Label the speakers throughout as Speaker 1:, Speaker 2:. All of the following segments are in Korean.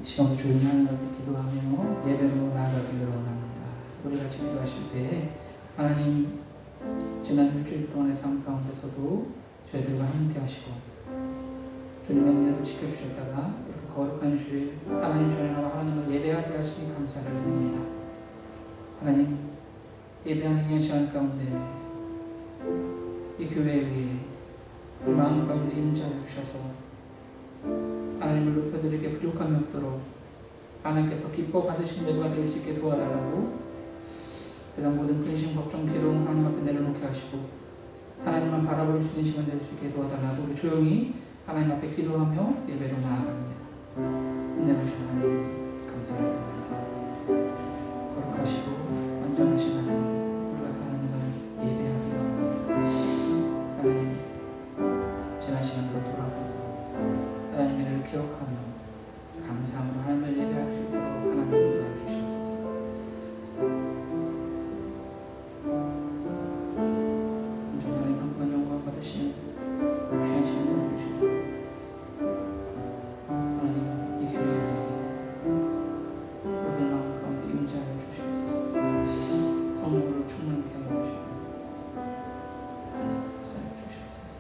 Speaker 1: 시간도 조용히 하나님 앞에 기도하며 예배로 나아가기를 원합니다. 우리 같이 기도하실 때 하나님 지난 일주일 동안의 삶 가운데서도 저희들과 함께 하시고 주님의 은혜로 지켜주셨다가 이렇게 거룩한 주일 하나님 전에 나와 하나님을 예배하게 하시니 감사를 드립니다. 하나님 예배하는 이 시간 가운데 이 교회 위에 이 마음 가운데 임재하여 주셔서 하나님을 높여드리게 부족함이 없도록 하나님께서 기뻐 받으신 예배가 될 수 있게 도와달라고 세상 모든 근심, 걱정, 괴로움 하나님 앞에 내려놓게 하시고 하나님만 바라볼 수 있는 시간 될 수 있게 도와달라고 우리 조용히 하나님 앞에 기도하며 예배로 나아갑니다. 은혜로우신 하나님 감사를 드립니다. 거룩하시고 완전하신 하나님 우리가 그 하나님을 예배하기 원합니다. 하나님 지난 시간으로 돌아보고 하나님의 은혜를 기억하며 감사함으로 하나님을 예배할 수 있도록 하나님 인도해 주시옵소서. 온전히 하나님 영광 받으시는 귀한 시간을 주시고 하나님 이 교회에 모든 마음 가운데 임재하여 주시옵소서. 성령으로 충만케 하여 주시고 역사해 주시옵소서.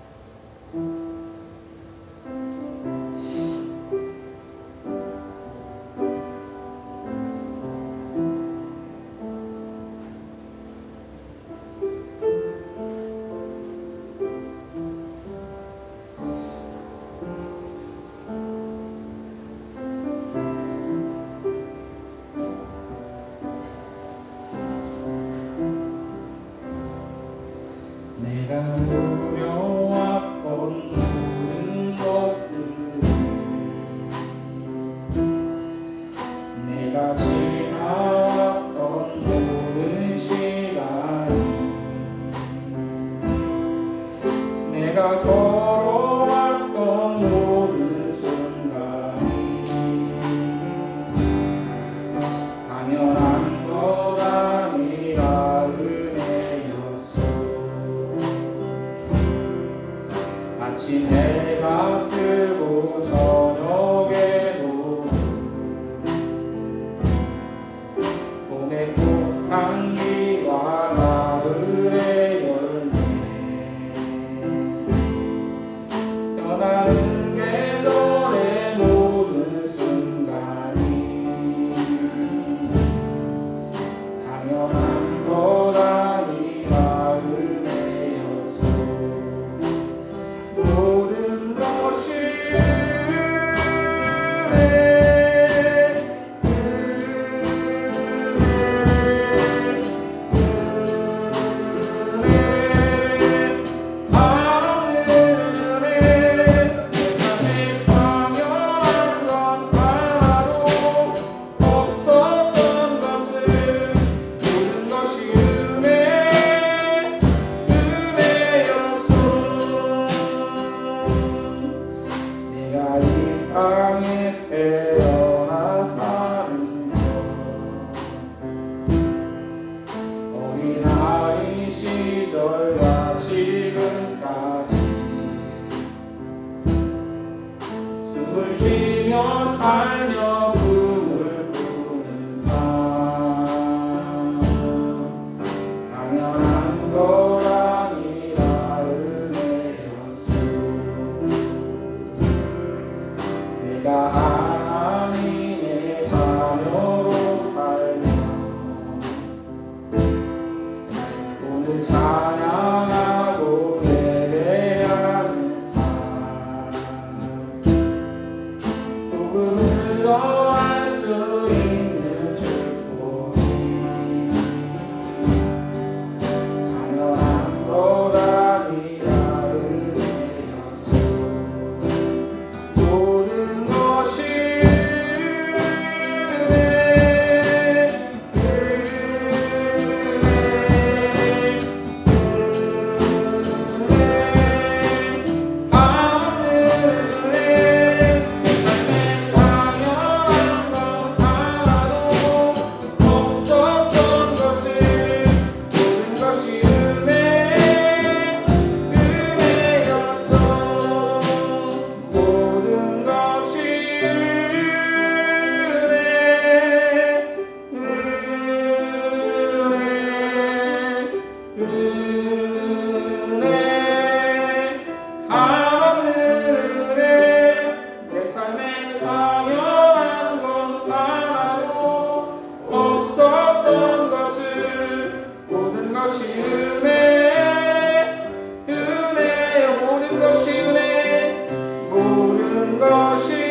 Speaker 1: 내가 누려왔던 모든 것들 내가 지나왔던 모든 시간이 내가 걸어왔던 모든 순간이 당연한 것 아니라 은혜였어. 아침 해가 뜨고 저녁에도 봄의 꽃향기와 가을의 열매 변하는 계절의 모든 순간이 당연한 것 아니라 은혜였어. 모든 것이 내가 이 땅에 태어나 사는 것 어린아이 시절과 지금까지 숨을 쉬며 살며 꿈을 꾸는 삶 당연한 것 아니라 은혜였어. 내가 하나님의 자녀로 살며 오늘 찬양하고 예배하는 삶 조금을 더할 수 있는 축복이 당연한 것 아니라 은혜였어. 모든 것이 하늘에
Speaker 2: 당연한 건 하나도 없었던 것을 모든 것이 은혜 은혜여 모든 것이 은혜 모든 것이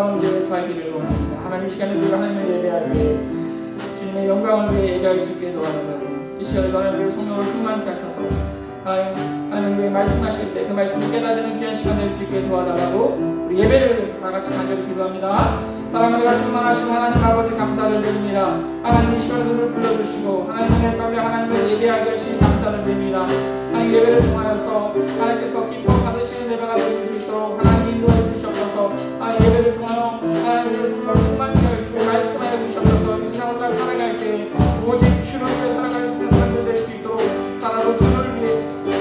Speaker 1: 가운데 살기를 원합니다. 하나님 이 시간에 우리가 하나님을 예배할 때 주님의 영광을 위해 예배할 수 있게 도와달라고 이 시간에 하나님을 성령으로 충만케 하셔서 하나님 말씀하실 때 그 말씀을 깨닫는 귀한 시간 될 수 있게 도와달라고 우리 예배를 위해서 다 같이 간절히 기도합니다. 사랑하는 우리가 충만하신 하나님 아버지 감사를 드립니다. 하나님 이 시간에 우리를 불러주시고 하나님의 가운데 하나님을 예배하게 하시니 감사를 드립니다. 하나님 예배를 통하여서 하나님께서 기뻐 받으시는 예배가 되실 수 있도록 하나님 인도해 주시옵소서. 하나님 예배를 통하여 하나님의 성령을 충만케 하시고 말씀하여 주시옵소서. 이 세상을 우리가 살아갈 때 오직 주를 위해 살아갈 수 있는 사람들 될 수 있도록 살아도 주를 위해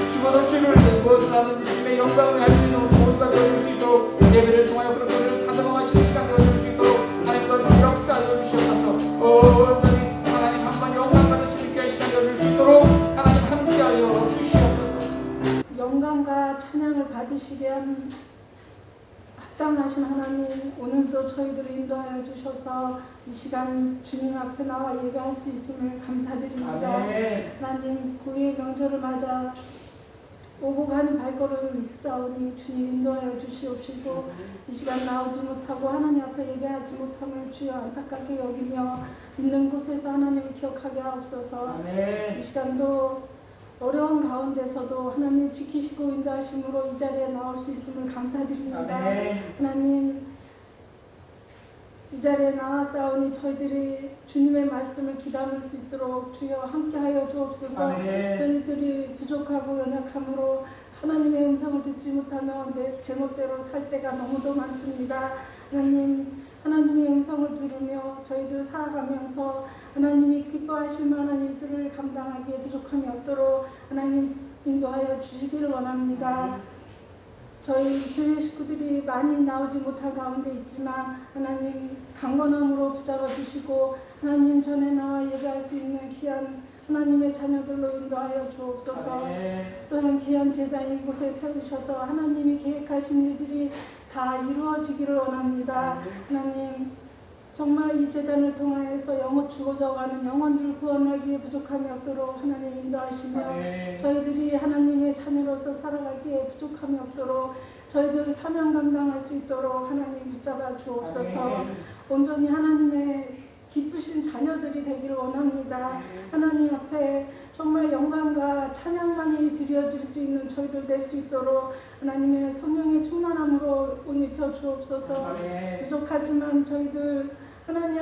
Speaker 1: 죽어도 주를 위해 무엇을 하든지 주님의 영광을 할 수 있는 모두가 되어줄 수 있도록 예배를 통하여 그런 것들을 다듬어가시는 시간 되어줄 수 있도록 하나님과 주 역사하여 주시옵소서. 온전히 하나님 한번 영광 받으시는 귀한 시간 되어줄 수 있도록 하나님 함께하여 주시옵소서.
Speaker 3: 영광과 찬양을 받으시게 한 합당하신 하나님, 오늘도 저희들을 인도하여 주셔서 이 시간 주님 앞에 나와 예배할 수 있음을 감사드립니다.
Speaker 1: 아멘.
Speaker 3: 하나님, 구의 명절을 맞아 오고 가는 발걸음을 있사오니 주님 인도하여 주시옵시고 이 시간 나오지 못하고 하나님 앞에 예배하지 못함을 주여 안타깝게 여기며 있는 곳에서 하나님을 기억하게 하옵소서.
Speaker 1: 아멘.
Speaker 3: 이 시간도 어려운 가운데서도 하나님 지키시고 인도하심으로 이 자리에 나올 수 있음을 감사드립니다.
Speaker 1: 아멘.
Speaker 3: 하나님, 이 자리에 나와싸우니 저희들이 주님의 말씀을 기담을 수 있도록 주여 함께하여 주옵소서.
Speaker 1: 아멘.
Speaker 3: 저희들이 부족하고 연약함으로 하나님의 음성을 듣지 못하며 내 제멋대로 살 때가 너무도 많습니다. 하나님, 하나님의 음성을 들으며 저희들 살아가면서 하나님이 기뻐하실 만한 일들을 감당하기에 부족함이 없도록 하나님 인도하여 주시기를 원합니다. 저희 교회 식구들이 많이 나오지 못한 가운데 있지만 하나님 강건함으로 붙잡아 주시고 하나님 전에 나와 예배할 수 있는 귀한 하나님의 자녀들로 인도하여 주옵소서. 또한 귀한 제단 이곳에 세우셔서 하나님이 계획하신 일들이 다 이루어지기를 원합니다. 하나님, 정말 이 제단을 통하여서 영혼 죽어져가는 영혼들 구원하기에 부족함이 없도록 하나님 인도하시며 저희들이 하나님의 자녀로서 살아가기에 부족함이 없도록 저희들 사명 감당할 수 있도록 하나님 붙잡아 주옵소서. 온전히 하나님의 기쁘신 자녀들이 되기를 원합니다. 하나님 앞에 정말 영광과 찬양만이 드려질 수 있는 저희들 될 수 있도록 하나님의 성령의 충만함으로 옷 입혀 주옵소서. 부족하지만 저희들 하나님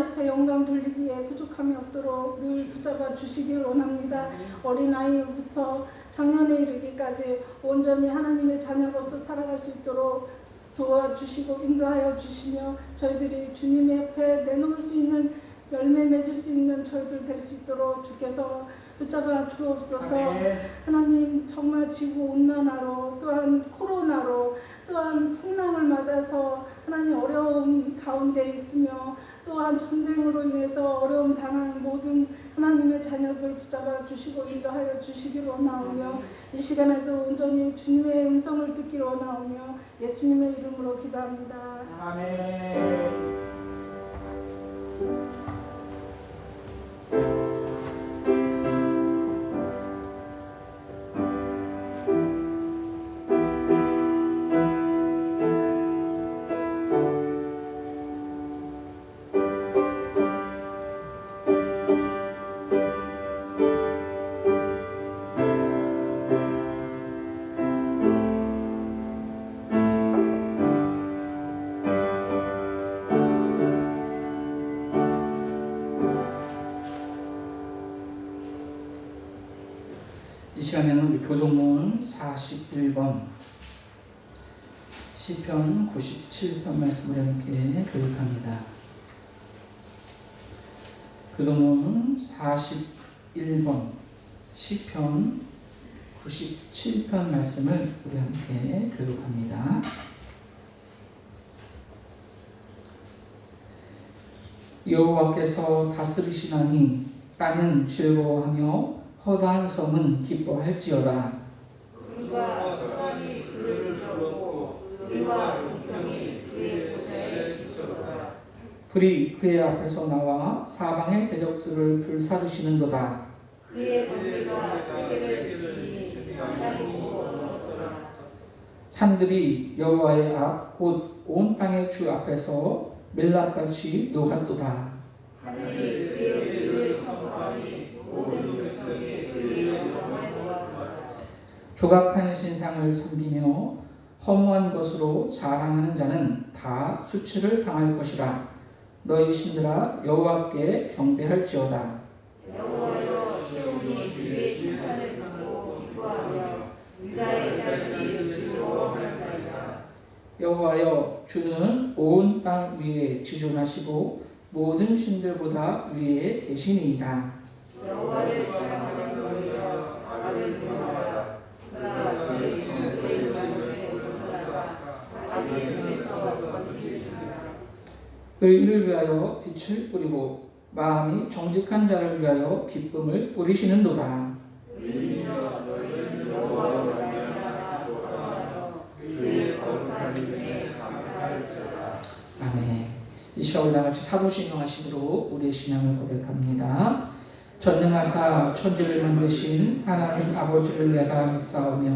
Speaker 3: 앞에 영광 돌리기에 부족함이 없도록 늘 붙잡아 주시길 원합니다. 어린아이부터 장년에 이르기까지 온전히 하나님의 자녀로서 살아갈 수 있도록 도와주시고 인도하여 주시며 저희들이 주님의 옆에 내놓을 수 있는 열매 맺을 수 있는 저희들 될 수 있도록 주께서 붙잡아 주옵소서. 하나님, 정말 지구온난화로 또한 코로나로 또한 풍랑을 맞아서 하나님 어려움 가운데 있으며 또한 전쟁으로 인해서 어려움 당하는 모든 하나님의 자녀들 붙잡아 주시고 인도하여 주시기를 원하오며 이 시간에도 온전히 주님의 음성을 듣기를 원하오며 예수님의 이름으로 기도합니다.
Speaker 1: 아멘. 이 시간에는 우리 교동문 41번 시편 97편 말씀을 함께 교육합니다. 교동문 41번 시편 97편 말씀을 우리 함께 교육합니다. 여호와께서 다스리시나니 땅은 즐거워하며 허다한 성은 기뻐할지어다.
Speaker 4: 그가 하나님 그를 붙잡고 의와 공평이 그의 보좌에 주소로다.
Speaker 1: 불이 그의 앞에서 나와 사방의 대적들을 불사르시는도다.
Speaker 4: 그의 번개가 세계를 지니 하나님 보고 얻었더라.
Speaker 1: 산들이 여호와의 앞 곧 온 땅의 주 앞에서 밀랍같이 녹았도다.
Speaker 4: 하늘이 그의 길을 선포하니 모든 백성이 그의 영광을 보았도다.
Speaker 1: 조각한 신상을 섬기며 허무한 것으로 자랑하는 자는 다 수치를 당할 것이라. 너희 신들아 여호와께 경배할지어다.
Speaker 4: 여호와여 시온이 주의 심판을 듣고 기뻐하며 유다의 딸들이 즐거워한다이다.
Speaker 1: 여호와여 주는 온 땅 위에 지존하시고 모든 신들보다 위에 계시니이다.
Speaker 4: 여호와를 사랑하는 너희여 할렐루야. 그가 그의 성소의 문을 건설하사 자기 손에서 건지시리라.
Speaker 1: 의인을 위하여 빛을 뿌리고 마음이 정직한 자를 위하여 기쁨을 뿌리시는도다.
Speaker 4: 의인이여 너희는 여호와로 말미암아 기뻐하며 그의 거룩한 이름에 감사할지어다.
Speaker 1: 아멘. 이 시간 우리 같이 사도신경하심으로 우리의 신앙을 고백합니다. 전능하사 천지를 만드신 하나님 아버지를 내가 믿사오며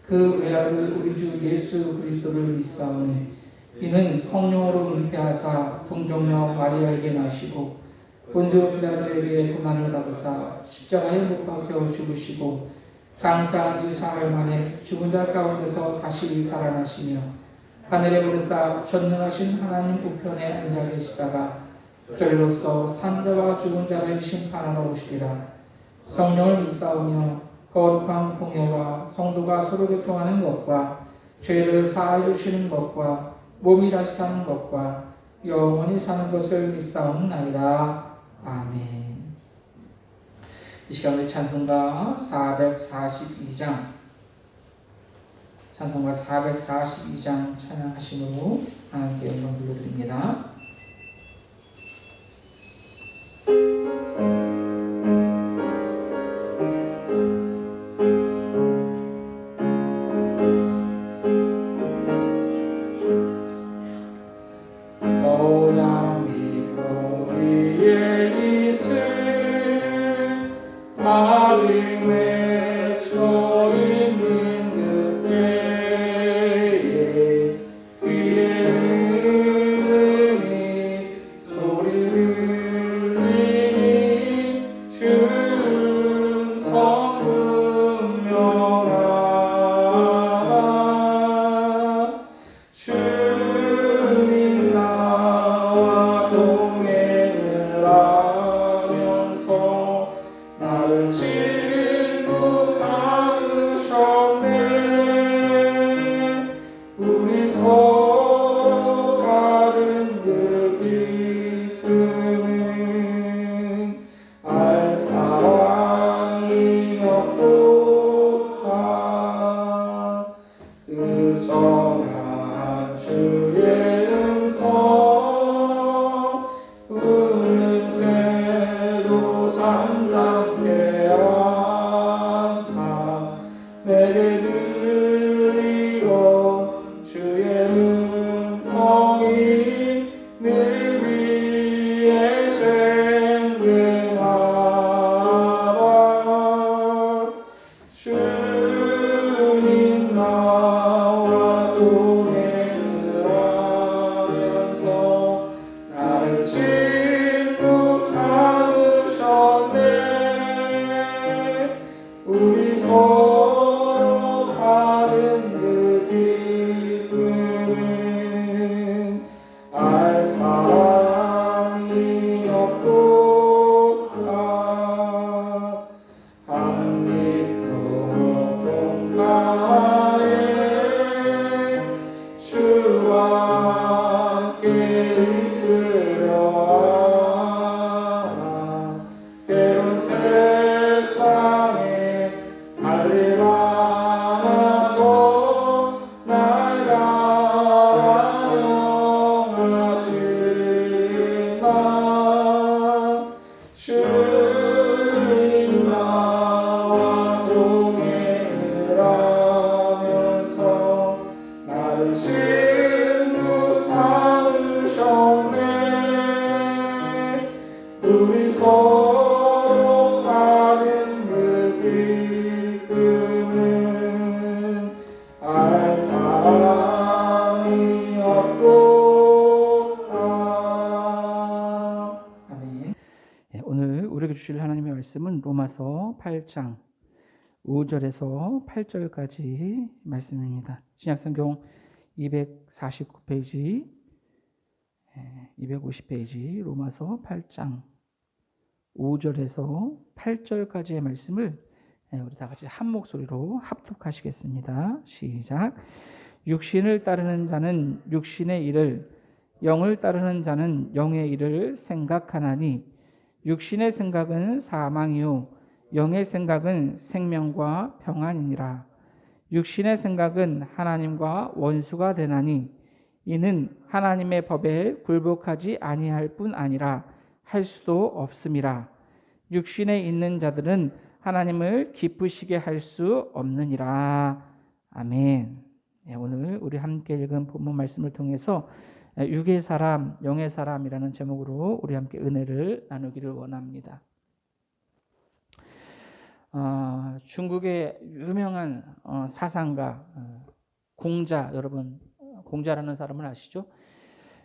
Speaker 1: 그 외아들 우리 주 예수 그리스도를 믿사오니 이는 성령으로 잉태하사 동정녀 마리아에게 나시고 본디오 빌라도에게 고난을 받으사 십자가에 못 박혀 죽으시고 장사한 지 사흘 만에 죽은 자 가운데서 다시 살아나시며 하늘에 오르사 전능하신 하나님 우편에 앉아 계시다가 저리로서 산자와 죽은 자를 심판하러 오시리라. 성령을 믿사오며 거룩한 공예와 성도가 서로 교통하는 것과 죄를 사하여 주시는 것과 몸이 다시 사는 것과 영원히 사는 것을 믿사옵나이다. 아멘. 이 시간 우리 찬송가 442장 찬양하심으로 하나님께 영광 돌려드립니다.
Speaker 2: 알
Speaker 1: 우리에게 주실 하나님의 말씀은 로마서 8장 5절에서 8절까지 말씀입니다. 신약성경 249페이지, 250페이지 로마서 8장 5절에서 8절까지의 말씀을 우리 다 같이 한 목소리로 합독하시겠습니다. 시작. 육신을 따르는 자는 육신의 일을, 영을 따르는 자는 영의 일을 생각하나니 육신의 생각은 사망이요 영의 생각은 생명과 평안이니라. 육신의 생각은 하나님과 원수가 되나니 이는 하나님의 법에 굴복하지 아니할 뿐 아니라 할 수도 없음이라. 육신에 있는 자들은 하나님을 기쁘시게 할 수 없느니라. 아멘. 오늘 우리 함께 읽은 본문 말씀을 통해서 육의 사람, 영의 사람이라는 제목으로 우리 함께 은혜를 나누기를 원합니다. 중국의 유명한 사상가 공자, 여러분 공자라는 사람을 아시죠?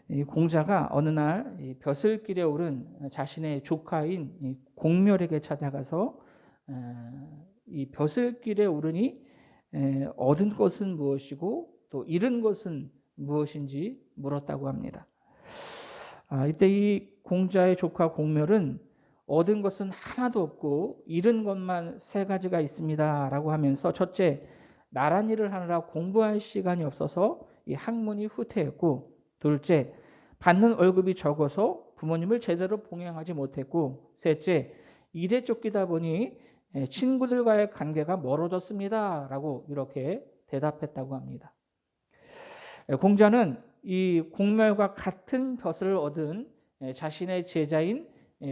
Speaker 1: 이 공자가 어느 날 벼슬길에 오른 자신의 조카인 공멸에게 찾아가서 이 벼슬길에 오르니 얻은 것은 무엇이고 또 잃은 것은 무엇인지 물었다고 합니다. 이때 이 공자의 조카 공멸은 얻은 것은 하나도 없고 잃은 것만 3가지가 있습니다 라고 하면서, 첫째, 나란 일을 하느라 공부할 시간이 없어서 이 학문이 후퇴했고, 둘째, 받는 월급이 적어서 부모님을 제대로 봉양하지 못했고, 셋째, 일에 쫓기다 보니 친구들과의 관계가 멀어졌습니다 라고 이렇게 대답했다고 합니다. 공자는 이 공멸과 같은 벼슬을 얻은 자신의 제자인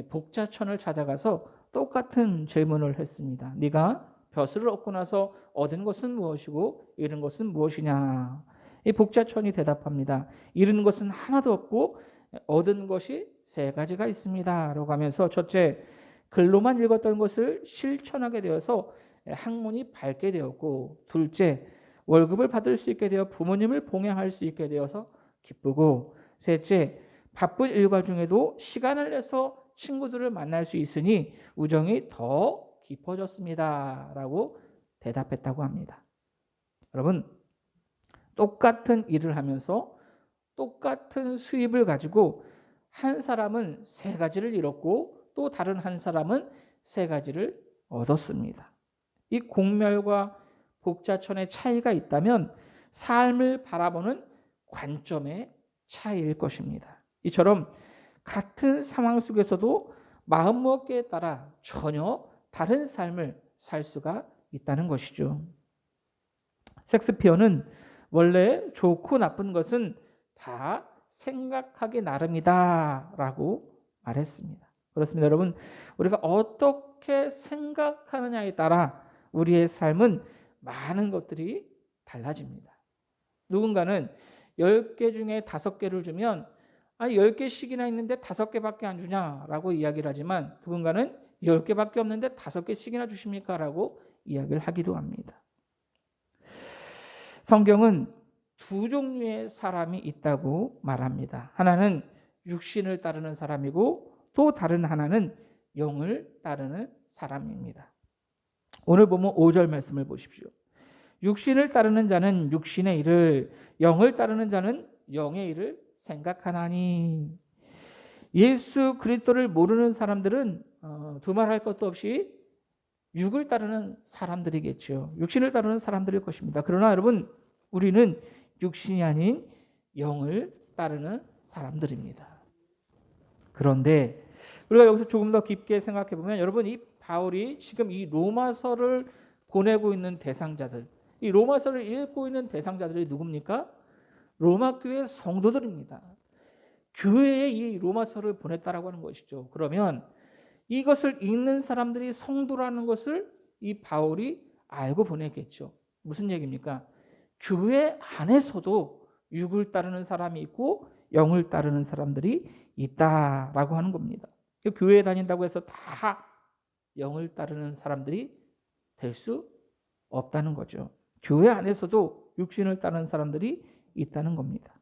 Speaker 1: 복자천을 찾아가서 똑같은 질문을 했습니다. 네가 벼슬을 얻고 나서 얻은 것은 무엇이고 잃은 것은 무엇이냐? 이 복자천이 대답합니다. 잃은 것은 하나도 없고 얻은 것이 3가지가 있습니다 라고 하면서, 첫째, 글로만 읽었던 것을 실천하게 되어서 학문이 밝게 되었고, 둘째, 월급을 받을 수 있게 되어 부모님을 봉양할 수 있게 되어서 기쁘고, 셋째, 바쁜 일과 중에도 시간을 내서 친구들을 만날 수 있으니 우정이 더 깊어졌습니다 라고 대답했다고 합니다. 여러분, 똑같은 일을 하면서 똑같은 수입을 가지고 한 사람은 3가지를 잃었고 또 다른 한 사람은 3가지를 얻었습니다. 이 공멸과 복자천의 차이가 있다면 삶을 바라보는 관점의 차이일 것입니다. 이처럼 같은 상황 속에서도 마음먹기에 따라 전혀 다른 삶을 살 수가 있다는 것이죠. 섹스피어는 원래 좋고 나쁜 것은 다 생각하기 나름이다 라고 말했습니다. 그렇습니다. 여러분, 우리가 어떻게 생각하느냐에 따라 우리의 삶은 많은 것들이 달라집니다. 누군가는 10개 중에 5개를 주면 10개씩이나 있는데 5개밖에 안 주냐라고 이야기를 하지만, 누군가는 10개밖에 없는데 5개씩이나 주십니까? 라고 이야기를 하기도 합니다. 성경은 2 종류의 사람이 있다고 말합니다. 하나는 육신을 따르는 사람이고 또 다른 하나는 영을 따르는 사람입니다. 오늘 보면 5절 말씀을 보십시오. 육신을 따르는 자는 육신의 일을, 영을 따르는 자는 영의 일을 생각하나니. 예수 그리스도를 모르는 사람들은 두말할 것도 없이 육을 따르는 사람들이겠죠. 육신을 따르는 사람들일 것입니다. 그러나 여러분, 우리는 육신이 아닌 영을 따르는 사람들입니다. 그런데 우리가 여기서 조금 더 깊게 생각해 보면, 여러분, 이 바울이 지금 이 로마서를 보내고 있는 대상자들, 이 로마서를 읽고 있는 대상자들이 누굽니까? 로마 교회 성도들입니다. 교회에 이 로마서를 보냈다라고 하는 것이죠. 그러면 이것을 읽는 사람들이 성도라는 것을 이 바울이 알고 보냈겠죠. 무슨 얘기입니까? 교회 안에서도 육을 따르는 사람이 있고 영을 따르는 사람들이 있다라고 하는 겁니다. 교회에 다닌다고 해서 다 영을 따르는 사람들이 될 수 없다는 거죠. 교회 안에서도 육신을 따르는 사람들이 있다는 겁니다.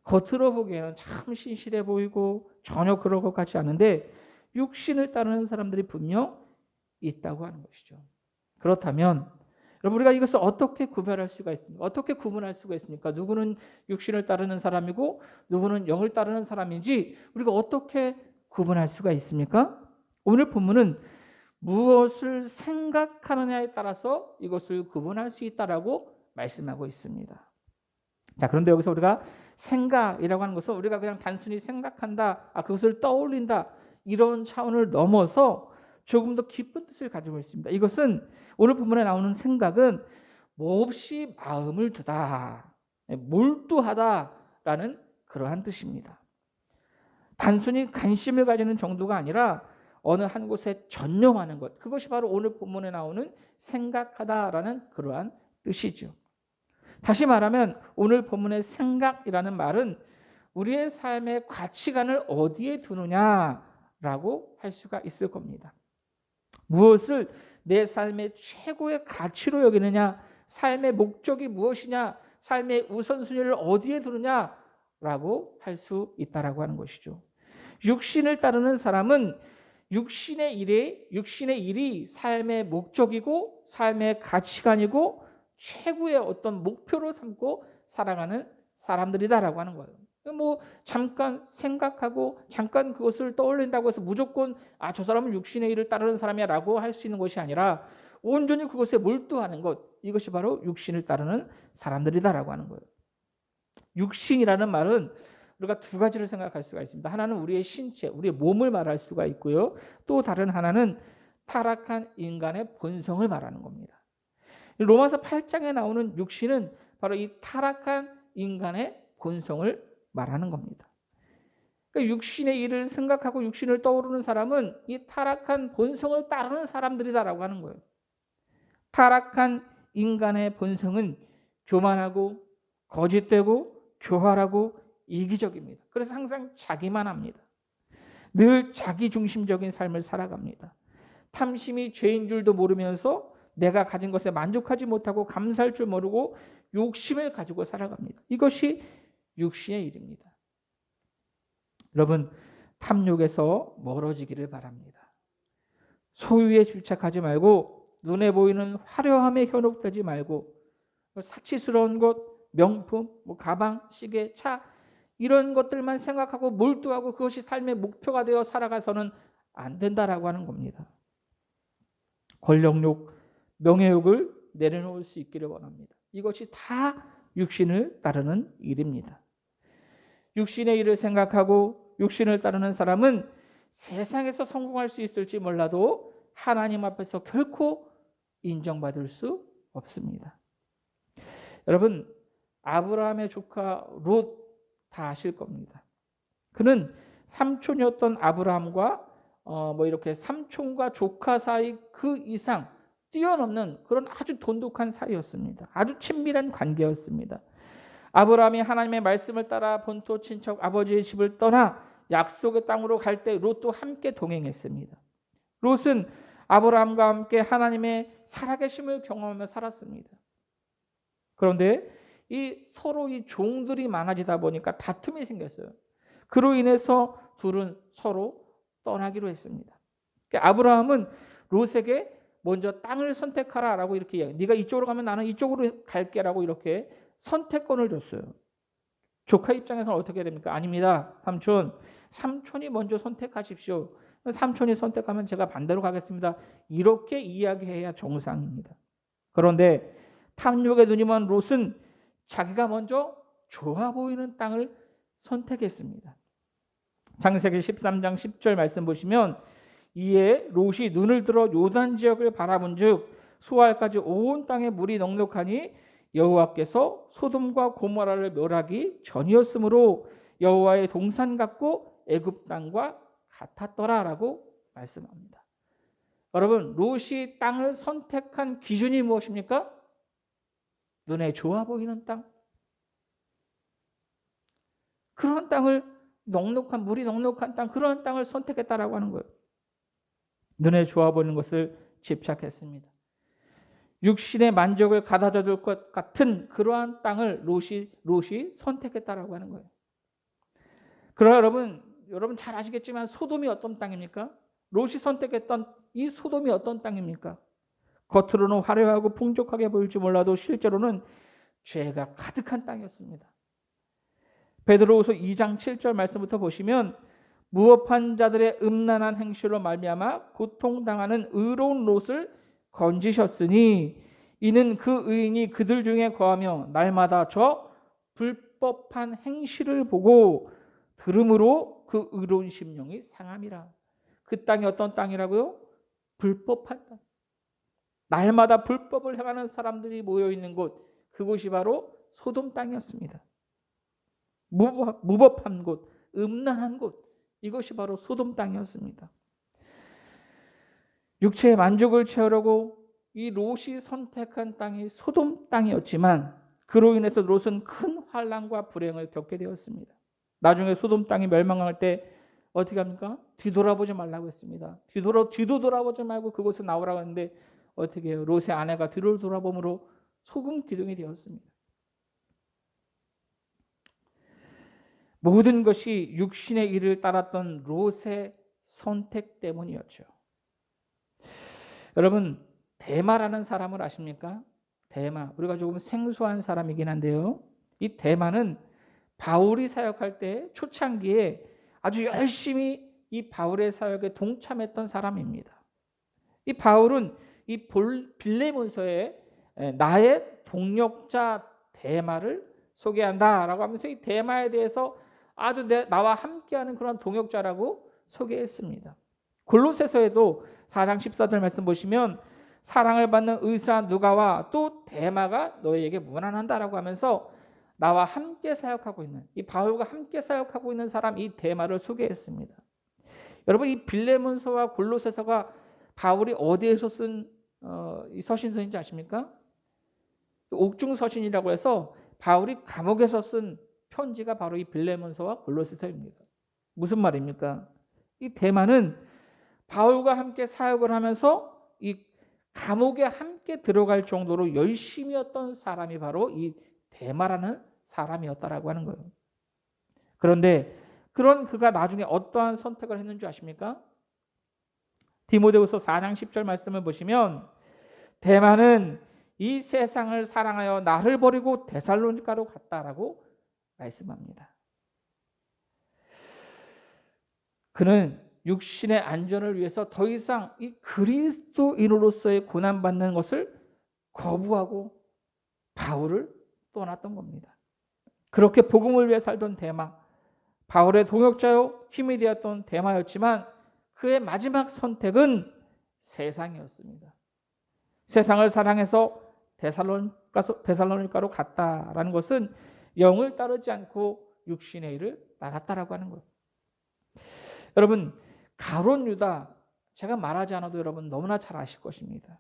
Speaker 1: 겉으로 보기에는 참 신실해 보이고 전혀 그럴 것 같지 않은데, 육신을 따르는 사람들이 분명 있다고 하는 것이죠. 그렇다면 여러분, 우리가 이것을 어떻게 구별할 수가 있습니까? 어떻게 구분할 수가 있습니까? 누구는 육신을 따르는 사람이고 누구는 영을 따르는 사람인지 우리가 어떻게 구분할 수가 있습니까? 오늘 본문은 무엇을 생각하느냐에 따라서 이것을 구분할 수 있다라고 말씀하고 있습니다. 자, 그런데 여기서 우리가 생각이라고 하는 것은 우리가 그냥 단순히 생각한다, 그것을 떠올린다, 이런 차원을 넘어서 조금 더 깊은 뜻을 가지고 있습니다. 이것은 오늘 본문에 나오는 생각은 몹시 마음을 두다, 몰두하다라는 그러한 뜻입니다. 단순히 관심을 가지는 정도가 아니라 어느 한 곳에 전념하는 것, 그것이 바로 오늘 본문에 나오는 생각하다라는 그러한 뜻이죠. 다시 말하면 오늘 본문의 생각이라는 말은 우리의 삶의 가치관을 어디에 두느냐라고 할 수가 있을 겁니다. 무엇을 내 삶의 최고의 가치로 여기느냐, 삶의 목적이 무엇이냐, 삶의 우선순위를 어디에 두느냐라고 할 수 있다라고 하는 것이죠. 육신을 따르는 사람은 육신의 일이 삶의 목적이고 삶의 가치관이고 최고의 어떤 목표로 삼고 살아가는 사람들이다라고 하는 거예요. 뭐 잠깐 생각하고 잠깐 그것을 떠올린다고 해서 무조건 저 사람은 육신의 일을 따르는 사람이야라고 할 수 있는 것이 아니라 온전히 그것에 몰두하는 것, 이것이 바로 육신을 따르는 사람들이다라고 하는 거예요. 육신이라는 말은 우리가 두 가지를 생각할 수가 있습니다. 하나는 우리의 신체, 우리의 몸을 말할 수가 있고요. 또 다른 하나는 타락한 인간의 본성을 말하는 겁니다. 로마서 8장에 나오는 육신은 바로 이 타락한 인간의 본성을 말하는 겁니다. 그러니까 육신의 일을 생각하고 육신을 떠오르는 사람은 이 타락한 본성을 따르는 사람들이다라고 하는 거예요. 타락한 인간의 본성은 교만하고 거짓되고 교활하고 이기적입니다. 그래서 항상 자기만 합니다. 늘 자기중심적인 삶을 살아갑니다. 탐심이 죄인 줄도 모르면서 내가 가진 것에 만족하지 못하고 감사할 줄 모르고 욕심을 가지고 살아갑니다. 이것이 육신의 일입니다. 여러분, 탐욕에서 멀어지기를 바랍니다. 소유에 집착하지 말고 눈에 보이는 화려함에 현혹되지 말고 사치스러운 것, 명품, 가방, 시계, 차, 이런 것들만 생각하고 몰두하고 그것이 삶의 목표가 되어 살아가서는 안 된다라고 하는 겁니다. 권력욕, 명예욕을 내려놓을 수 있기를 원합니다. 이것이 다 육신을 따르는 일입니다. 육신의 일을 생각하고 육신을 따르는 사람은 세상에서 성공할 수 있을지 몰라도 하나님 앞에서 결코 인정받을 수 없습니다. 여러분, 아브라함의 조카 롯 다 아실 겁니다. 그는 삼촌이었던 아브라함과 이렇게 삼촌과 조카 사이 그 이상 뛰어넘는 그런 아주 돈독한 사이였습니다. 아주 친밀한 관계였습니다. 아브라함이 하나님의 말씀을 따라 본토 친척 아버지의 집을 떠나 약속의 땅으로 갈 때 롯도 함께 동행했습니다. 롯은 아브라함과 함께 하나님의 살아계심을 경험하며 살았습니다. 그런데 서로 이 종들이 많아지다 보니까 다툼이 생겼어요. 그로 인해서 둘은 서로 떠나기로 했습니다. 아브라함은 롯에게 먼저 땅을 선택하라라고 이렇게 이야기해요. 네가 이쪽으로 가면 나는 이쪽으로 갈게라고 이렇게 선택권을 줬어요. 조카 입장에서는 어떻게 됩니까? 아닙니다. 삼촌이 먼저 선택하십시오. 삼촌이 선택하면 제가 반대로 가겠습니다. 이렇게 이야기해야 정상입니다. 그런데 탐욕에 눈이 먼 롯은 자기가 먼저 좋아 보이는 땅을 선택했습니다. 창세기 13장 10절 말씀 보시면 이에 롯이 눈을 들어 요단 지역을 바라본즉 소알까지 온 땅에 물이 넉넉하니 여호와께서 소돔과 고모라를 멸하기 전이었으므로 여호와의 동산 같고 애굽 땅과 같았더라라고 말씀합니다. 여러분, 롯이 땅을 선택한 기준이 무엇입니까? 눈에 좋아 보이는 땅. 그런 땅을 물이 넉넉한 땅, 그런 땅을 선택했다라고 하는 거예요. 눈에 좋아 보이는 것을 집착했습니다. 육신의 만족을 가져다 줄 것 같은 그러한 땅을 롯이 선택했다라고 하는 거예요. 그러나 여러분 잘 아시겠지만 소돔이 어떤 땅입니까? 롯이 선택했던 이 소돔이 어떤 땅입니까? 겉으로는 화려하고 풍족하게 보일지 몰라도 실제로는 죄가 가득한 땅이었습니다. 베드로후서 2장 7절 말씀부터 보시면 무업한 자들의 음란한 행실로 말미암아 고통당하는 의로운 롯을 건지셨으니 이는 그 의인이 그들 중에 거하며 날마다 저 불법한 행실을 보고 들음으로 그 의로운 심령이 상함이라. 그 땅이 어떤 땅이라고요? 불법한 땅. 날마다 불법을 행하는 사람들이 모여있는 곳, 그곳이 바로 소돔 땅이었습니다. 무법한 곳, 음란한 곳, 이것이 바로 소돔 땅이었습니다. 육체의 만족을 채우려고 이 롯이 선택한 땅이 소돔 땅이었지만 그로 인해서 롯은 큰 환난과 불행을 겪게 되었습니다. 나중에 소돔 땅이 멸망할 때 어떻게 합니까? 뒤돌아보지 말라고 했습니다. 뒤도 돌아보지 말고 그곳에 나오라고 했는데 어떻게 해요? 롯의 아내가 뒤를 돌아봄으로 소금 기둥이 되었습니다. 모든 것이 육신의 일을 따랐던 롯의 선택 때문이었죠. 여러분, 데마라는 사람을 아십니까? 데마, 우리가 조금 생소한 사람이긴 한데요. 이 데마는 바울이 사역할 때 초창기에 아주 열심히 이 바울의 사역에 동참했던 사람입니다. 이 바울은 이 빌레몬서에 나의 동역자 데마를 소개한다라고 하면서 이 데마에 대해서 아주 나와 함께하는 그런 동역자라고 소개했습니다. 골로새서에도 4장 14절 말씀 보시면 사랑을 받는 의사 누가와 또 데마가 너희에게 문안한다라고 하면서 나와 함께 사역하고 있는, 이 바울과 함께 사역하고 있는 사람 이 데마를 소개했습니다. 여러분, 이 빌레몬서와 골로새서가 바울이 어디에서 쓴 이 서신서인지 아십니까? 옥중서신이라고 해서 바울이 감옥에서 쓴 편지가 바로 이 빌레몬서와 골로새서입니다. 무슨 말입니까? 이 데마는 바울과 함께 사역을 하면서 이 감옥에 함께 들어갈 정도로 열심히 했던 사람이 바로 이 데마라는 사람이었다라고 하는 거예요. 그런데 그런 그가 나중에 어떠한 선택을 했는지 아십니까? 디모데후서 4장 10절 말씀을 보시면 데마는 이 세상을 사랑하여 나를 버리고 데살로니가로 갔다라고 말씀합니다. 그는 육신의 안전을 위해서 더 이상 이 그리스도인으로서의 고난받는 것을 거부하고 바울을 떠났던 겁니다. 그렇게 복음을 위해 살던 데마, 바울의 동역자요 힘이 되었던 데마였지만 그의 마지막 선택은 세상이었습니다. 세상을 사랑해서 데살로니가로 갔다라는 것은 영을 따르지 않고 육신의 일을 따랐다라고 하는 거예요. 여러분, 가룟 유다, 제가 말하지 않아도 여러분 너무나 잘 아실 것입니다.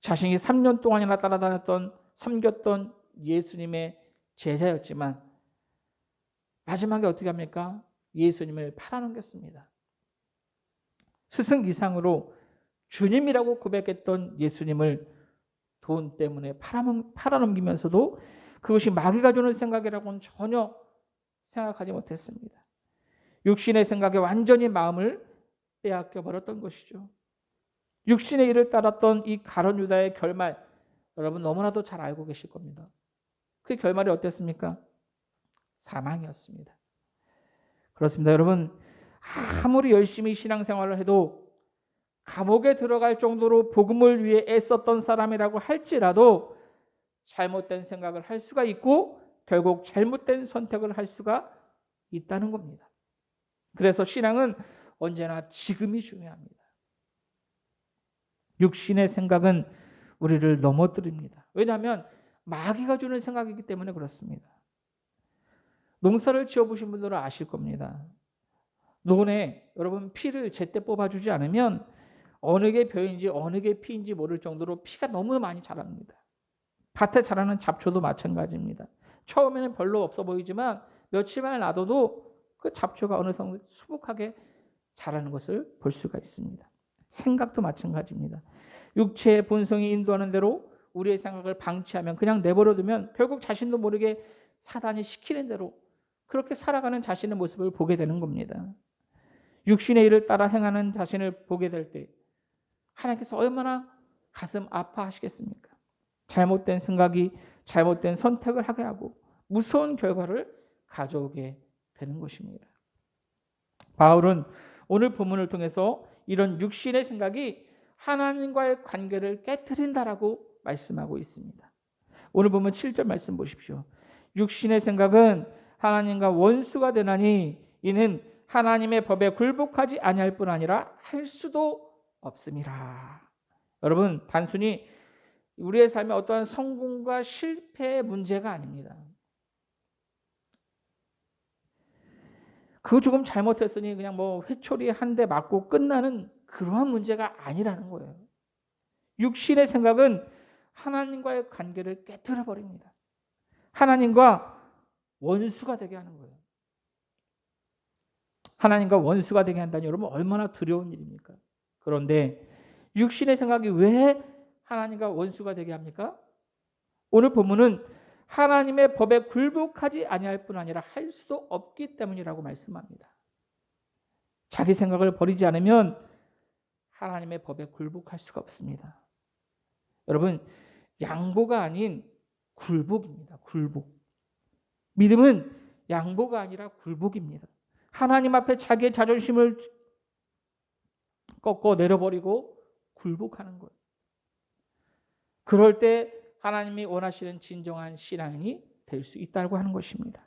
Speaker 1: 자신이 3년 동안이나 따라다녔던 섬겼던 예수님의 제자였지만 마지막에 어떻게 합니까? 예수님을 팔아넘겼습니다. 스승 이상으로 주님이라고 고백했던 예수님을 돈 때문에 팔아넘기면서도 그것이 마귀가 주는 생각이라고는 전혀 생각하지 못했습니다. 육신의 생각에 완전히 마음을 빼앗겨 버렸던 것이죠. 육신의 일을 따랐던 이 가룟 유다의 결말, 여러분 너무나도 잘 알고 계실 겁니다. 그 결말이 어땠습니까? 사망이었습니다. 그렇습니다. 여러분, 아무리 열심히 신앙생활을 해도 감옥에 들어갈 정도로 복음을 위해 애썼던 사람이라고 할지라도 잘못된 생각을 할 수가 있고 결국 잘못된 선택을 할 수가 있다는 겁니다. 그래서 신앙은 언제나 지금이 중요합니다. 육신의 생각은 우리를 넘어뜨립니다. 왜냐하면 마귀가 주는 생각이기 때문에 그렇습니다. 농사를 지어보신 분들은 아실 겁니다. 논에 여러분 피를 제때 뽑아주지 않으면 어느 게 벼인지 어느 게 피인지 모를 정도로 피가 너무 많이 자랍니다. 밭에 자라는 잡초도 마찬가지입니다. 처음에는 별로 없어 보이지만 며칠만 놔둬도 그 잡초가 어느 정도 수북하게 자라는 것을 볼 수가 있습니다. 생각도 마찬가지입니다. 육체의 본성이 인도하는 대로 우리의 생각을 방치하면 그냥 내버려두면 결국 자신도 모르게 사단이 시키는 대로 그렇게 살아가는 자신의 모습을 보게 되는 겁니다. 육신의 일을 따라 행하는 자신을 보게 될 때 하나님께서 얼마나 가슴 아파하시겠습니까? 잘못된 생각이 잘못된 선택을 하게 하고 무서운 결과를 가져오게 되는 것입니다. 바울은 오늘 본문을 통해서 이런 육신의 생각이 하나님과의 관계를 깨트린다라고 말씀하고 있습니다. 오늘 보면 7절 말씀 보십시오. 육신의 생각은 하나님과 원수가 되나니 이는 하나님의 법에 굴복하지 아니할 뿐 아니라 할 수도 없음이라. 여러분, 단순히 우리의 삶의 어떠한 성공과 실패의 문제가 아닙니다. 그거 조금 잘못했으니 그냥 뭐 회초리 한 대 맞고 끝나는 그러한 문제가 아니라는 거예요. 육신의 생각은 하나님과의 관계를 깨트려 버립니다. 하나님과 원수가 되게 하는 거예요. 하나님과 원수가 되게 한다니 여러분 얼마나 두려운 일입니까? 그런데 육신의 생각이 왜 하나님과 원수가 되게 합니까? 오늘 본문은 하나님의 법에 굴복하지 아니할 뿐 아니라 할 수도 없기 때문이라고 말씀합니다. 자기 생각을 버리지 않으면 하나님의 법에 굴복할 수가 없습니다. 여러분, 양보가 아닌 굴복입니다. 굴복. 믿음은 양보가 아니라 굴복입니다. 하나님 앞에 자기의 자존심을 꺾어 내려버리고 굴복하는 거예요. 그럴 때 하나님이 원하시는 진정한 신앙인이 될 수 있다고 하는 것입니다.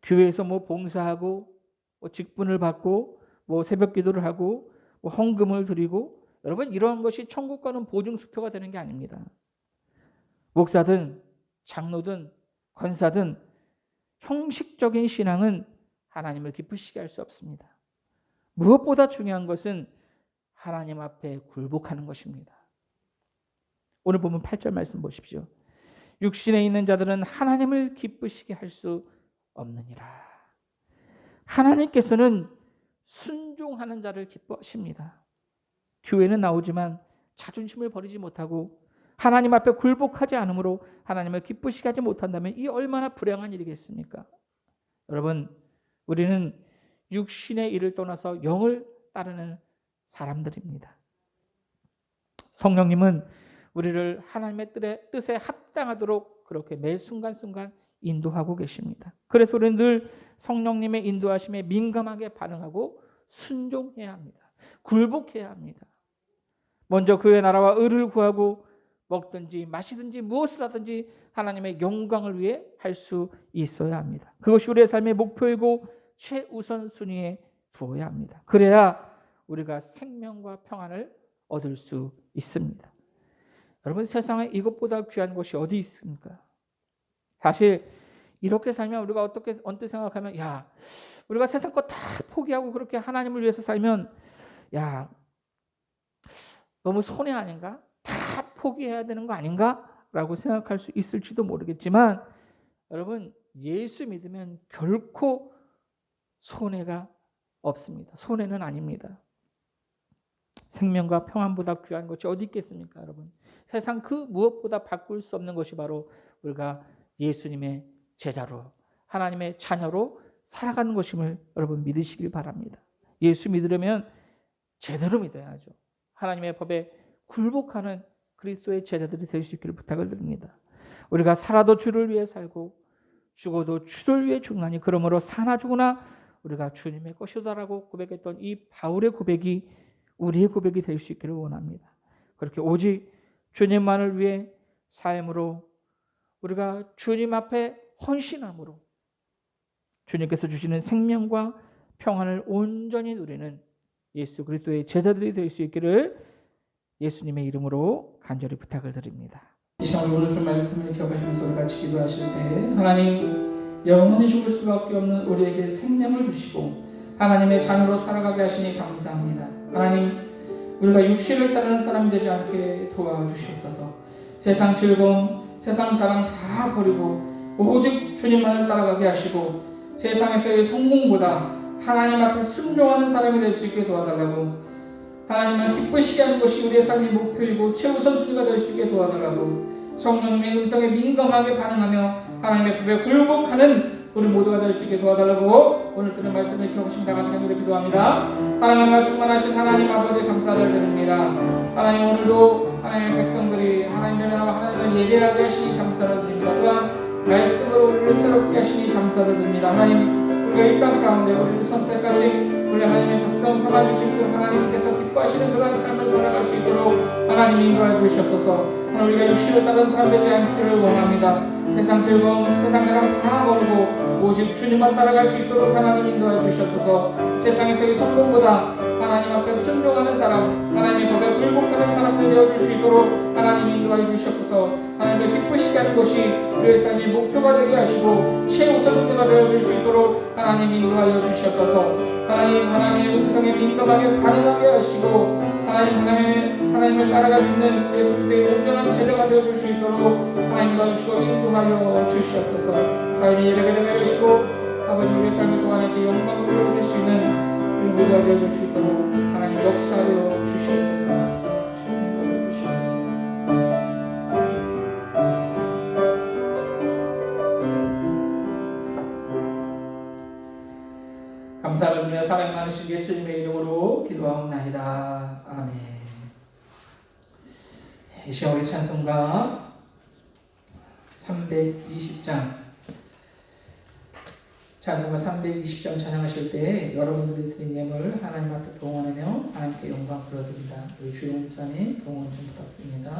Speaker 1: 교회에서 뭐 봉사하고 뭐 직분을 받고 뭐 새벽 기도를 하고 뭐 헌금을 드리고 여러분 이러한 것이 천국 가는 보증수표가 되는 게 아닙니다. 목사든 장로든 권사든 형식적인 신앙은 하나님을 기쁘시게 할 수 없습니다. 무엇보다 중요한 것은 하나님 앞에 굴복하는 것입니다. 오늘 보면 8절 말씀 보십시오. 육신에 있는 자들은 하나님을 기쁘시게 할 수 없느니라. 하나님께서는 순종하는 자를 기뻐하십니다. 교회는 나오지만 자존심을 버리지 못하고 하나님 앞에 굴복하지 않으므로 하나님을 기쁘시게 하지 못한다면 이 얼마나 불행한 일이겠습니까? 여러분, 우리는 육신의 일을 떠나서 영을 따르는 사람들입니다. 성령님은 우리를 하나님의 뜻에 합당하도록 그렇게 매 순간순간 인도하고 계십니다. 그래서 우리는 늘 성령님의 인도하심에 민감하게 반응하고 순종해야 합니다. 굴복해야 합니다. 먼저 그의 나라와 의를 구하고 먹든지 마시든지 무엇을 하든지 하나님의 영광을 위해 할 수 있어야 합니다. 그것이 우리의 삶의 목표이고 최우선 순위에 두어야 합니다. 그래야 우리가 생명과 평안을 얻을 수 있습니다. 여러분, 세상에 이것보다 귀한 것이 어디 있습니까? 사실 이렇게 살면 우리가 어떻게 언뜻 생각하면 야, 우리가 세상 거 다 포기하고 그렇게 하나님을 위해서 살면 야, 너무 손해 아닌가? 다 포기해야 되는 거 아닌가? 라고 생각할 수 있을지도 모르겠지만 여러분, 예수 믿으면 결코 손해가 없습니다. 손해는 아닙니다. 생명과 평안보다 귀한 것이 어디 있겠습니까, 여러분? 세상 그 무엇보다 바꿀 수 없는 것이 바로 우리가 예수님의 제자로 하나님의 자녀로 살아가는 것임을 여러분 믿으시길 바랍니다. 예수 믿으려면 제대로 믿어야죠. 하나님의 법에 굴복하는 그리스도의 제자들이 될 수 있기를 부탁을 드립니다. 우리가 살아도 주를 위해 살고 죽어도 주를 위해 죽나니 그러므로 사나 죽으나 우리가 주님의 것이다라고 고백했던 이 바울의 고백이 우리의 고백이 될 수 있기를 원합니다. 그렇게 오직 주님만을 위해 삶으로 우리가 주님 앞에 헌신함으로 주님께서 주시는 생명과 평안을 온전히 누리는 예수 그리스도의 제자들이 될 수 있기를 예수님의 이름으로 간절히 부탁을 드립니다. 이 시간 오늘 그 말씀을 기억하시면서 우리 같이 기도하실 때 하나님 영원히 죽을 수밖에 없는 우리에게 생명을 주시고 하나님의 자녀로 살아가게 하시니 감사합니다. 하나님, 우리가 육신을 따르는 사람이 되지 않게 도와주시옵소서. 세상 즐거움, 세상 자랑 다 버리고 오직 주님만을 따라가게 하시고 세상에서의 성공보다 하나님 앞에 순종하는 사람이 될 수 있게 도와달라고, 하나님을 기쁘시게 하는 것이 우리의 삶의 목표이고 최우선 순위가 될 수 있게 도와달라고, 성령님의 음성에 민감하게 반응하며 하나님의 법에 굴복하는 우리 모두가 될 수 있게 도와달라고 오늘 들은 말씀을 기억하시면 다 같이 간절히 기도합니다. 하나님과 충만하신 하나님 아버지 감사를 드립니다. 하나님 오늘도 하나님의 백성들이 하나님의 나라와 하나님을 예배하게 하시니 감사를 드립니다. 또한 말씀으로 우리를 새롭게 하시니 감사를 드립니다. 하나님 우리가 이 땅 가운데 우리를 선택하신 우리 하나님의 백성 삼아주신 그 하나님께서 기뻐하시는 그런 삶을 살아갈 수 있도록 하나님 인도해 주시옵소서. 하나님 우리가 육신을 따른 사람 되지 않기를 원합니다. 세상 즐거움, 세상 자랑 다 버리고 오직 주님만 따라갈 수 있도록 하나님 인도해 주시옵소서. 세상에서의 성공보다 하나님 앞에 순종하는 사람, 하나님의 법에 굴복하는 사람들 되어줄 수 있도록 하나님 인도해 주시옵소서. 하나님의 기쁘시게 하는 것이 우리의 삶의 목표가 되게 하시고 최우선순위가 되어줄 수 있도록 하나님 인도하여 주시옵소서. 하나님의 음성에 민감하게 반응하게 하시고 하나님을 따라갈 수 있는 예수 그리스도의 온전한 제자가 되어줄 수 있도록 하나님 도와주시고 인도하여 주시옵소서. 삶이 예배가 되게 하시고 아버지 우리의 삶을 동안에 영광을 돌려드릴 수 있는 우리 모두가 되어줄 수 있도록 하나님 역사하여 주시옵소서. 인도하여 주시옵소서. 감사를 드리며 사랑 많으신 예수님의 이름으로 기도하옵나이다. 아멘. 이 시간 우리 찬송가 320장 찬송가 320장 찬양하실 때 여러분들이 드린 예물 하나님 앞에 봉헌하며 하나님께 영광 돌려드립니다. 우리 주용 목사님 봉헌 좀 부탁드립니다.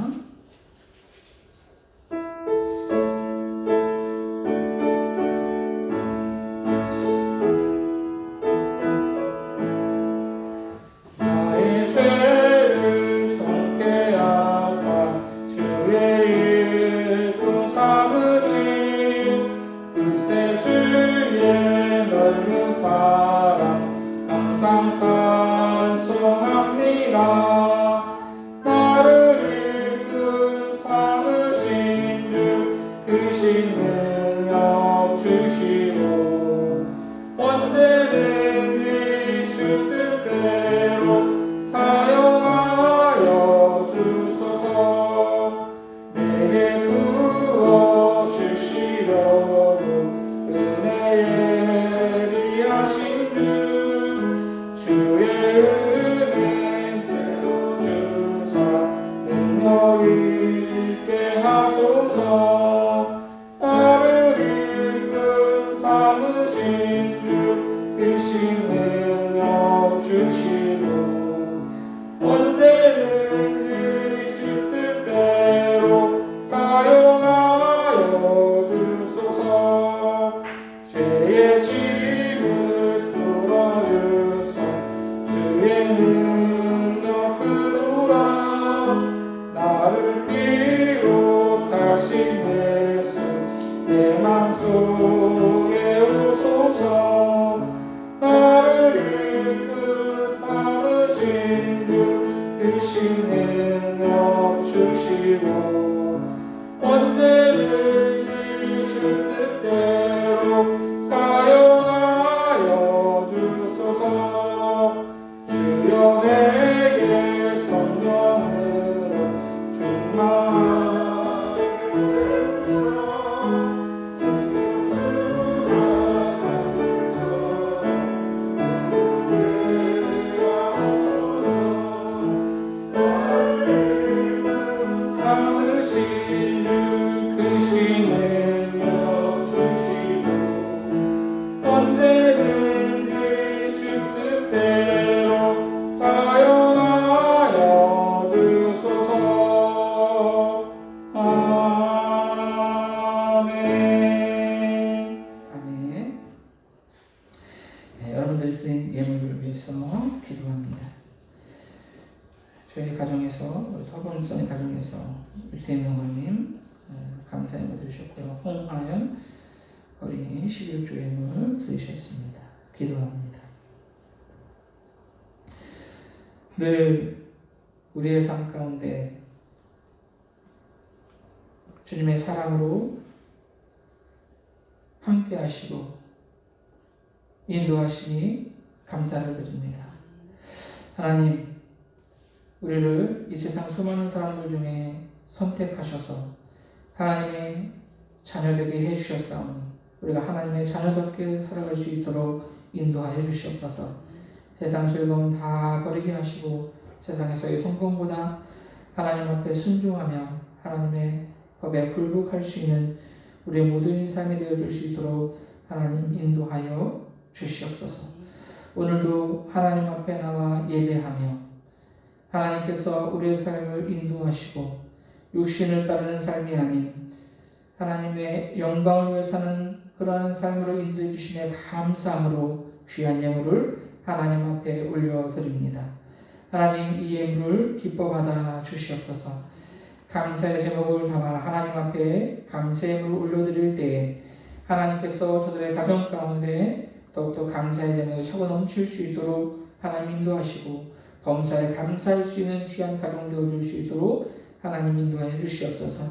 Speaker 1: 저희 가정에서 우리 서범선의 가정에서 유태인 어머님 감사의 거 드리셨고요. 홍하연 어린이 11조 예물 드리셨습니다. 기도합니다. 늘 우리의 삶 가운데 주님의 사랑으로 함께 하시고 인도하시니 감사를 드립니다. 하나님, 우리를 이 세상 수많은 사람들 중에 선택하셔서 하나님의 자녀되게 해주셨사오니 우리가 하나님의 자녀답게 살아갈 수 있도록 인도하여 주시옵소서. 세상 즐거움 다 버리게 하시고 세상에서의 성공보다 하나님 앞에 순종하며 하나님의 법에 굴복할 수 있는 우리의 모든 삶이 되어줄 수 있도록 하나님 인도하여 주시옵소서. 오늘도 하나님 앞에 나와 예배하며 하나님께서 우리의 삶을 인도하시고 육신을 따르는 삶이 아닌 하나님의 영광을 위해 사는 그러한 삶으로 인도해 주심에 감사함으로 귀한 예물을 하나님 앞에 올려드립니다. 하나님 이 예물을 기뻐 받아 주시옵소서. 감사의 제목을 담아 하나님 앞에 감사의 예물을 올려드릴 때에 하나님께서 저들의 가정 가운데 더욱더 감사의 제목이 차고 넘칠 수 있도록 하나님 인도하시고 범사에 감사할 수 있는 귀한 가정 되어줄 수 있도록 하나님 인도하여 주시옵소서.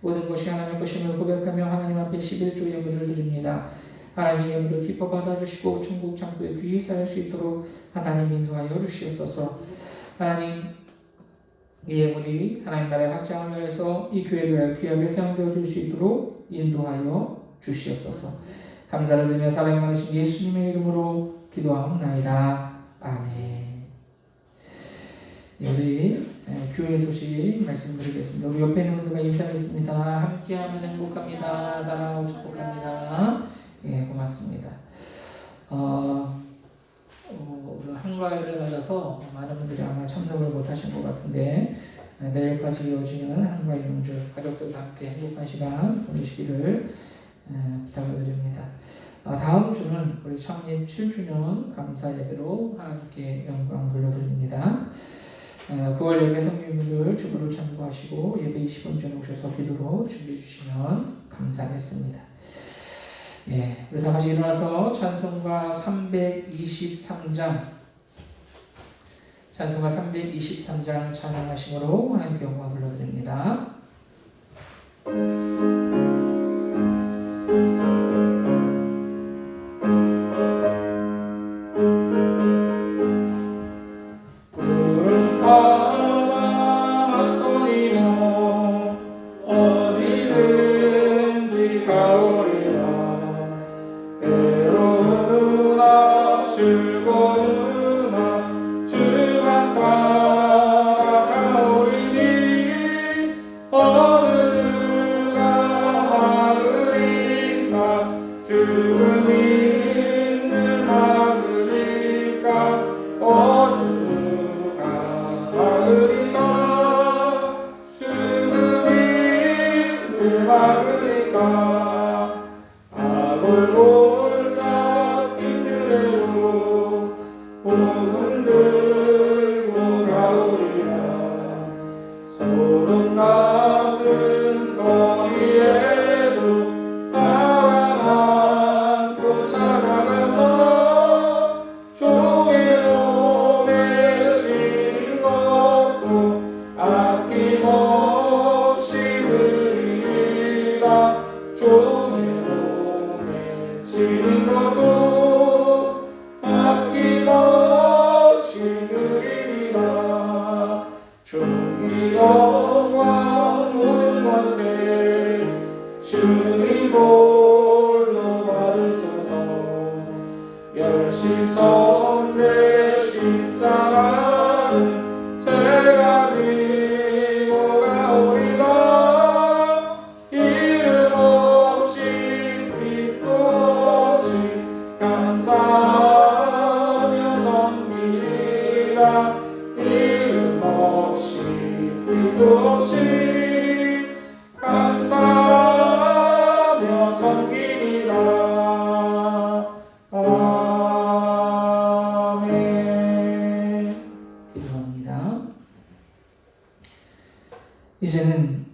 Speaker 1: 모든 것이 하나님의 것임을 고백하며 하나님 앞에 11조 예물을 드립니다. 하나님의 예물을 기뻐 받아주시고 천국 창고에 귀히 쌓일 수 있도록 하나님 인도하여 주시옵소서. 하나님 이 예물이 하나님 나라의 확장을 위해서 이 교회를 위하여 귀하게 사용되어 줄 수 있도록 인도하여 주시옵소서. 감사를 드리며 사랑이 많으신 예수님의 이름으로 기도하옵나이다. 아멘. 우리 교회 소식 말씀드리겠습니다. 우리 옆에 있는 분들과 인사하겠습니다. 함께하면 행복합니다. 사랑하고 축복합니다. 예, 고맙습니다. 우리 한가위를 맞아서 많은 분들이 아마 참석을 못하신 것 같은데 내일까지 이어지는 한가위 명절 가족들과 함께 행복한 시간 보내시기를 부탁을 드립니다. 다음 주는 우리 창립 7주년 감사 예배로 하나님께 영광 돌려드립니다. 9월 예배 성도님들 주부로 참고하시고 예배 20분 전에 오셔서 기도로 준비해 주시면 감사하겠습니다. 예, 우리 다 같이 일어나서 찬송가 323장 찬양하심으로 하나님께 영광 돌려드립니다. 이제는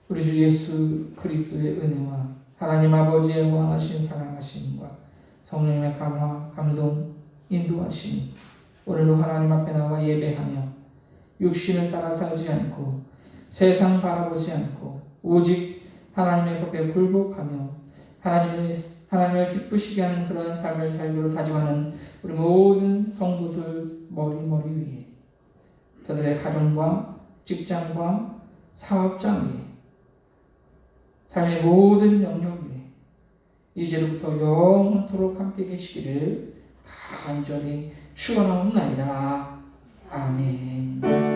Speaker 1: 우리 주 예수 그리스도의 은혜와 하나님 아버지의 무한하신 사랑하심과 성령님의 감화, 감동, 인도하심 오늘도 하나님 앞에 나와 예배하며 육신을 따라 살지 않고 세상 바라보지 않고 오직 하나님의 법에 굴복하며 하나님을 기쁘시게 하는 그런 삶을 살기로 다짐하는 우리 모든 성도들 머리 위에 그들의 가정과 직장과 사업장 위에 삶의 모든 영역 위에 이제부터 영원토록 함께 계시기를 간절히 축원하옵나이다. 아멘.